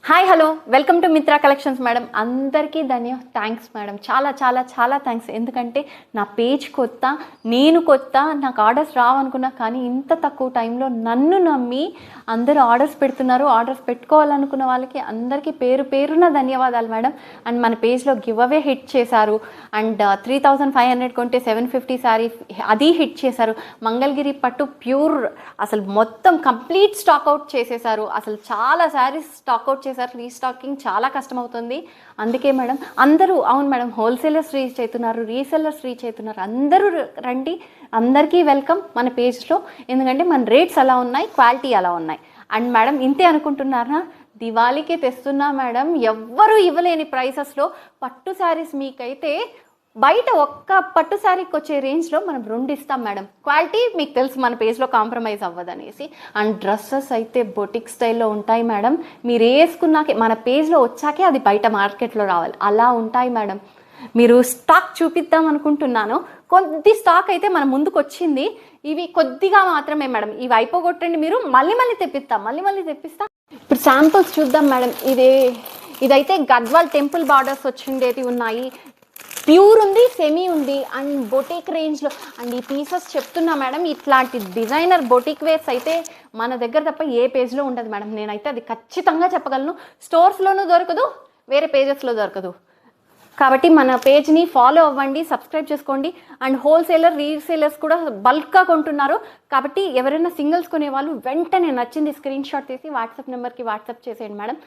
Hi hello welcome to Mitra collections madam. అందరికీ thanks madam, చాలా చాలా చాలా థ్యాంక్స్. ఎందుకంటే నా పేజ్ కొత్త, నేను కొత్త, నాకు ఆర్డర్స్ రావనుకున్నా, కానీ ఇంత తక్కువ టైంలో నన్ను నమ్మి అందరూ ఆర్డర్స్ పెడుతున్నారు. ఆర్డర్స్ పెట్టుకోవాలనుకున్న వాళ్ళకి అందరికీ పేరు పేరున ధన్యవాదాలు మేడం. అండ్ మన పేజ్లో గివ్ అవే హిట్ చేశారు. అండ్ 3500 కొంటే 750 శారీ అది హిట్ చేశారు. మంగళగిరి పట్టు ప్యూర్ అసలు మొత్తం కంప్లీట్ స్టాక్అవుట్ చేసేసారు. అసలు చాలా శారీస్ స్టాక్అవుట్ చేశారు. రీస్టాకింగ్ చాలా కష్టమవుతుంది. అందుకే మేడం అందరూ అవును మేడం, హోల్సేలర్స్ రీచ్ అవుతున్నారు, రీసెల్లర్స్ రీచ్ అవుతున్నారు. అందరూ రండి, అందరికీ వెల్కమ్ మన పేజ్లో. ఎందుకంటే మన రేట్స్ అలా ఉన్నాయి, క్వాలిటీ అలా ఉన్నాయి. అండ్ మేడం ఇంతే అనుకుంటున్నారా, దివాళీకి తెస్తున్నా మేడం. ఎవ్వరూ ఇవ్వలేని ప్రైసెస్లో పట్టు శారీస్ మీకైతే బయట ఒక్క పట్టు శారీకి వచ్చే రేంజ్లో మనం 2 ఇస్తాం మేడం. క్వాలిటీ మీకు తెలుసు, మన పేజ్లో కాంప్రమైజ్ అవ్వదనేసి. అండ్ డ్రెస్సెస్ అయితే బొటిక్ స్టైల్లో ఉంటాయి మేడం. మీరు వేసుకున్నాకే మన పేజ్లో వచ్చాకే అది బయట మార్కెట్లో రావాలి, అలా ఉంటాయి మేడం. మీరు స్టాక్ చూపిద్దాం అనుకుంటున్నాను. కొద్ది స్టాక్ అయితే మన ముందుకు వచ్చింది. ఇవి కొద్దిగా మాత్రమే మేడం. ఇవి అయిపోగొట్టండి, మీరు మళ్ళీ తెప్పిస్తా. ఇప్పుడు శాంపుల్స్ చూద్దాం మేడం. ఇదైతే గద్వాల్ టెంపుల్ బార్డర్స్ వచ్చిండేవి ఉన్నాయి. ప్యూర్ ఉంది, సెమీ ఉంది, అండ్ బొటిక్ రేంజ్లో. అండ్ ఈ పీసెస్ చెప్తున్నా మేడం, ఇట్లాంటి డిజైనర్ బొటిక్ వేర్స్ అయితే మన దగ్గర తప్ప ఏ పేజ్లో ఉండదు మేడం. నేనైతే అది ఖచ్చితంగా చెప్పగలను. స్టోర్స్లోనూ దొరకదు, వేరే పేజెస్లో దొరకదు. కాబట్టి మన పేజ్ని ఫాలో అవ్వండి, సబ్స్క్రైబ్ చేసుకోండి. అండ్ హోల్సేలర్ రీసేలర్స్ కూడా బల్క్గా కొంటున్నారు. కాబట్టి ఎవరైనా సింగిల్స్ కొనే వాళ్ళు వెంటనే నచ్చింది స్క్రీన్ షాట్ తీసి వాట్సాప్ నెంబర్కి వాట్సాప్ చేసేయండి మేడం.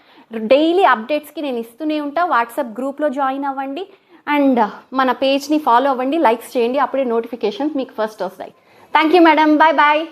డైలీ అప్డేట్స్కి నేను ఇస్తూనే ఉంటా. వాట్సాప్ గ్రూప్లో జాయిన్ అవ్వండి అండ్ మన పేజ్ని ఫాలో అవ్వండి, లైక్స్ చేయండి. అప్పుడే నోటిఫికేషన్స్ మీకు ఫస్ట్ వస్తాయి. Thank you madam, bye bye.